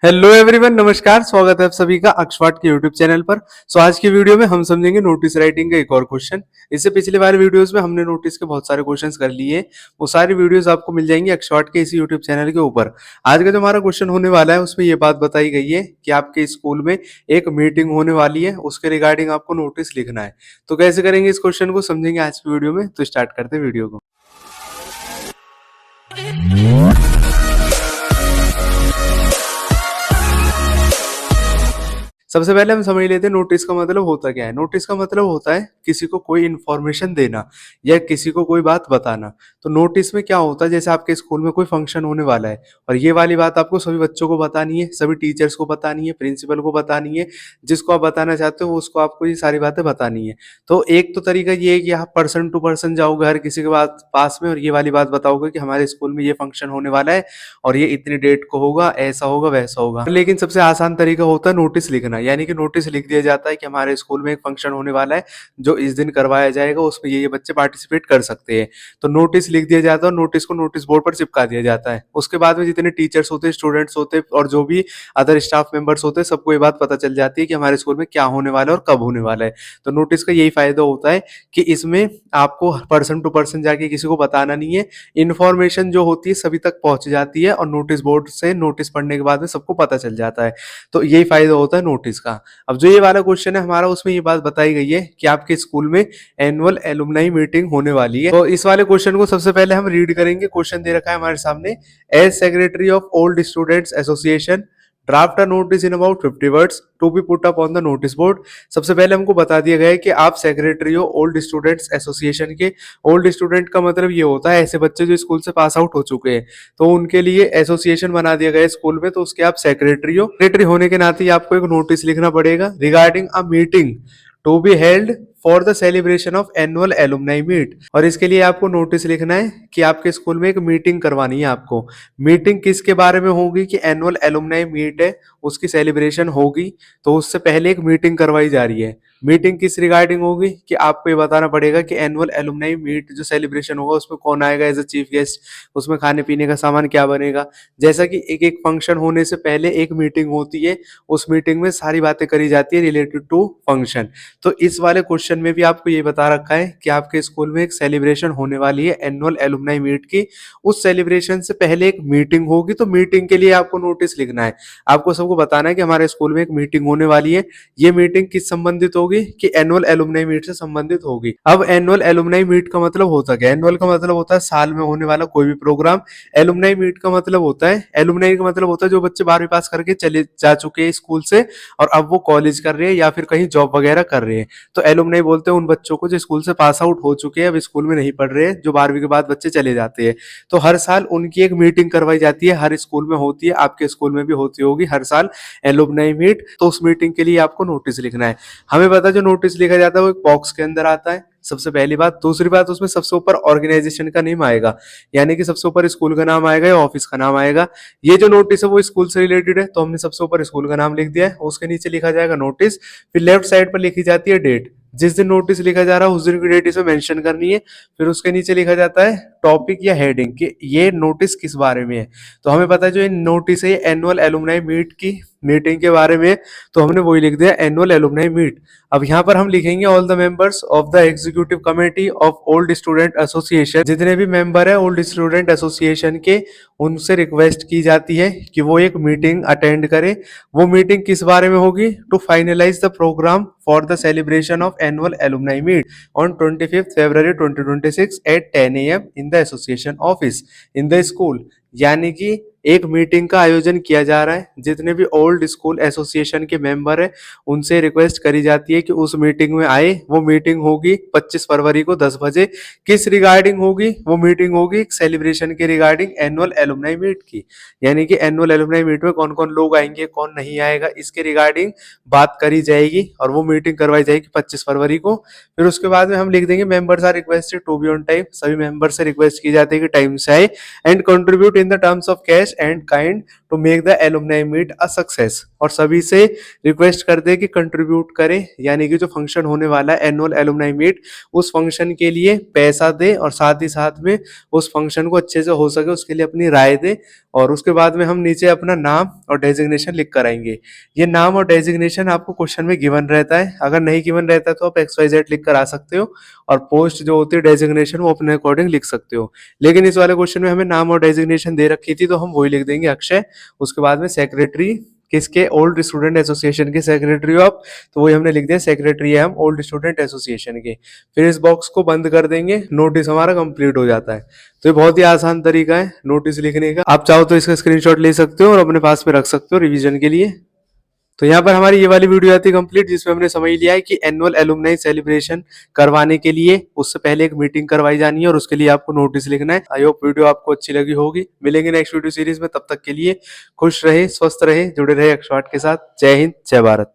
Hello everyone, नमस्कार। स्वागत है आप सभी का अक्षवाट के यूट्यूब चैनल पर। आज की वीडियो में हम समझेंगे नोटिस राइटिंग का एक और क्वेश्चन। इससे पिछले वाले वीडियोस में हमने नोटिस के बहुत सारे क्वेश्चंस कर लिए। वो सारी वीडियोस आपको मिल जाएंगी अक्षवाट के इसी यूट्यूब चैनल के ऊपर। आज का जो हमारा क्वेश्चन होने वाला है उसमें ये बात बताई गई है कि आपके स्कूल में एक मीटिंग होने वाली है, उसके रिगार्डिंग आपको नोटिस लिखना है। तो कैसे करेंगे इस क्वेश्चन को, समझेंगे आज की वीडियो में। तो स्टार्ट करते हैं वीडियो को। सबसे पहले हम समझ लेते हैं नोटिस का मतलब होता क्या है। नोटिस का मतलब होता है किसी को कोई इन्फॉर्मेशन देना या किसी को कोई बात बताना। तो नोटिस में क्या होता है, जैसे आपके स्कूल में कोई फंक्शन होने वाला है और ये वाली बात आपको सभी बच्चों को बतानी है, सभी टीचर्स को बतानी है, प्रिंसिपल को बतानी है, जिसको आप बताना चाहते हो उसको आपको ये सारी बातें बतानी है। तो एक तो तरीका ये है कि आप पर्सन टू पर्सन जाओगे हर किसी के पास में और ये वाली बात बताओगे कि हमारे स्कूल में ये फंक्शन होने वाला है और ये इतनी डेट को होगा, ऐसा होगा वैसा होगा। लेकिन सबसे आसान तरीका होता है नोटिस लिखना, यानी कि नोटिस लिख दिया जाता है कि हमारे स्कूल में एक फंक्शन होने वाला है जो इस दिन करवाया जाएगा, उसमें ये बच्चे पार्टिसिपेट कर सकते हैं। तो नोटिस लिख दिया जाता है और नोटिस को नोटिस बोर्ड पर चिपका दिया जाता है। उसके बाद में जितने टीचर्स होते हैं, स्टूडेंट्स होते हैं और जो भी अदर स्टाफ मेंबर्स होते हैं, सबको ये बात पता चल जाती है कि हमारे स्कूल में क्या होने वाला है और कब होने वाला है। तो नोटिस का यही फायदा होता है कि इसमें आपको पर्सन टू पर्सन जाके किसी को बताना नहीं है। इन्फॉर्मेशन जो होती है सभी तक पहुंच जाती है और नोटिस बोर्ड से नोटिस पढ़ने के बाद में सबको पता चल जाता है। तो यही फायदा होता है नोटिस का। अब जो ये वाला क्वेश्चन है हमारा, उसमें ये बात बताई गई है कि आपके स्कूल में एनुअल एलुमनाई मीटिंग होने वाली है। तो इस वाले क्वेश्चन को सबसे पहले हम रीड करेंगे। क्वेश्चन दे रखा है हमारे सामने, as secretary of old students association draft a notice in about 50 words to be put up on the notice board. सबसे पहले हमको बता दिया गया है कि आप सेक्रेटरी हो ओल्ड स्टूडेंट्स एसोसिएशन के। ओल्ड स्टूडेंट का मतलब ये होता है ऐसे बच्चे जो स्कूल से पास आउट हो चुके हैं, तो उनके लिए एसोसिएशन बना दिया गया है स्कूल में, तो उसके आप सेक्रेटरी हो। सेक्रेटरी होने के नाते ही आपको एक नोटिस लिखना पड़ेगा regarding a meeting to be held for the celebration of annual alumni meet. और इसके लिए आपको नोटिस लिखना है कि आपके स्कूल में एक मीटिंग करवानी है आपको। मीटिंग किसके बारे में होगी कि एनुअल एलुमनाई मीट है, उसकी सेलिब्रेशन होगी, तो उससे पहले एक मीटिंग करवाई जा रही है। मीटिंग किस रिगार्डिंग होगी कि आपको ये बताना पड़ेगा कि एनुअल एलुमनाई मीट जो सेलिब्रेशन होगा उसमें कौन आएगा एज अ चीफ गेस्ट, उसमें खाने पीने का सामान क्या बनेगा। जैसा कि एक एक फंक्शन होने से पहले एक मीटिंग होती है, उस मीटिंग में सारी बातें करी जाती है रिलेटेड टू फंक्शन। तो इस वाले क्वेश्चन में भी आपको ये बता रखा है कि आपके स्कूल में एक सेलिब्रेशन होने वाली है एनुअल एलुमनाई मीट की। उस सेलिब्रेशन से पहले एक मीटिंग होगी, तो मीटिंग के लिए आपको नोटिस लिखना है। आपको सबको बताना है कि हमारे स्कूल में एक मीटिंग होने वाली है। ये मीटिंग किस संबंधित होगी कि एनुअल एलुमनाई मीट से संबंधित होगी। अब एनुअल एलुमनाई मीट का मतलब होता क्या है? एनुअल का मतलब होता है साल में होने वाला कोई भी प्रोग्राम। एलुमनाई मीट का मतलब होता है, एलुमनाई का मतलब होता है जो बच्चे 12वीं पास करके चले जा चुके हैं स्कूल से और अब वो कॉलेज कर रहे हैं या फिर कहीं जॉब वगैरह कर रहे हैं। तो एलुमनाई बोलते हैं उन बच्चों को जो स्कूल से पास आउट हो चुके हैं, अब स्कूल में नहीं पढ़ रहे हैं, जो 12वीं के बाद बच्चे चले जाते हैं। तो हर साल उनकी एक मीटिंग करवाई जाती है, हर स्कूल में होती है, आपके स्कूल में भी होती होगी हर साल एलुमनाई मीट। तो उस मीटिंग के लिए आपको नोटिस लिखना है। हमें पता है जो नोटिस लिखा जाता है वो एक बॉक्स के अंदर आता है, सबसे पहली बात। दूसरी बात, उसमें सबसे ऊपर ऑर्गेनाइजेशन का नेम आएगा, यानी कि सबसे ऊपर स्कूल का नाम आएगा या ऑफिस का नाम आएगा। ये जो नोटिस है वो स्कूल से रिलेटेड है, तो हमने सबसे ऊपर स्कूल का नाम लिख दिया है। उसके नीचे लिखा जाएगा नोटिस, फिर लेफ्ट साइड पर लिखी जाती है डेट। जिस दिन नोटिस लिखा जा रहा है उस दिन की डेट इसमें मेंशन करनी है। फिर उसके नीचे लिखा जाता है टॉपिक या हेडिंग कि ये नोटिस किस बारे में है। तो हमें पता है जो ये नोटिस है एनुअल एलुमनाई मीट की मीटिंग के बारे में, तो हमने वही लिख दिया एनुअल एलुमनाई मीट। अब यहाँ पर हम लिखेंगे all the members of the executive committee of old student association. जितने भी मेंबर है ओल्ड स्टूडेंट एसोसिएशन के, उनसे रिक्वेस्ट की जाती है कि वो एक मीटिंग अटेंड करें। वो मीटिंग किस बारे में होगी? To finalize the program for the celebration of annual alumni meet on 25 February 2026 at 10 AM in the association office in the school. यानी कि एक मीटिंग का आयोजन किया जा रहा है, जितने भी ओल्ड स्कूल एसोसिएशन के मेंबर है उनसे रिक्वेस्ट करी जाती है कि उस मीटिंग में आए। वो मीटिंग होगी 25 फरवरी को 10 बजे। किस रिगार्डिंग होगी? वो मीटिंग होगी सेलिब्रेशन के रिगार्डिंग एनुअल एलुमनाई मीट की, यानी कि एनुअल एलुमनाई मीट में कौन कौन लोग आएंगे, कौन नहीं आएगा, इसके रिगार्डिंग बात करी जाएगी और वो मीटिंग करवाई जाएगी 25 फरवरी को। फिर उसके बाद में हम लिख देंगे members are requested to be on time. सभी मेंबर से रिक्वेस्ट की जाती है कि टाइम से आए and contribute pay in the terms of cash and kind to make the alumni meet a success. और सभी से रिक्वेस्ट कर दे कि कंट्रीब्यूट करें, यानी कि जो फंक्शन होने वाला है एनुअल एलुमनाई मीट, उस फंक्शन के लिए पैसा दे और साथ ही साथ में उस फंक्शन को अच्छे से हो सके उसके लिए अपनी राय दे। और उसके बाद में हम नीचे अपना नाम और डेजिग्नेशन लिख कर आएंगे। ये नाम और डेजिग्नेशन आपको क्वेश्चन में गिवन रहता है, अगर नहीं गिवन रहता है तो आप XYZ लिख कर आ सकते हो और पोस्ट जो होती है डेजिग्नेशन वो अपने अकॉर्डिंग लिख सकते हो। लेकिन इस वाले क्वेश्चन में हमें नाम और डेजिग्नेशन दे रखी थी तो हम वही लिख देंगे अक्षय। उसके बाद में सेक्रेटरी किसके, ओल्ड स्टूडेंट एसोसिएशन के सेक्रेटरी ऑफ, तो वही हमने लिख दिया सेक्रेटरी है हम ओल्ड स्टूडेंट एसोसिएशन के। फिर इस बॉक्स को बंद कर देंगे, नोटिस हमारा कंप्लीट हो जाता है। तो ये बहुत ही आसान तरीका है नोटिस लिखने का। आप चाहो तो इसका स्क्रीनशॉट ले सकते हो और अपने पास में रख सकते हो रिवीजन के लिए। तो यहाँ पर हमारी ये वाली वीडियो आती है कंप्लीट, जिसमें हमने समझ लिया है कि एनुअल एलुमनाई सेलिब्रेशन करवाने के लिए उससे पहले एक मीटिंग करवाई जानी है और उसके लिए आपको नोटिस लिखना है। आई होप वीडियो आपको अच्छी लगी होगी। मिलेंगे नेक्स्ट वीडियो सीरीज में, तब तक के लिए खुश रहे, स्वस्थ रहे, जुड़े रहे एक्सपर्ट के साथ। जय हिंद, जय भारत।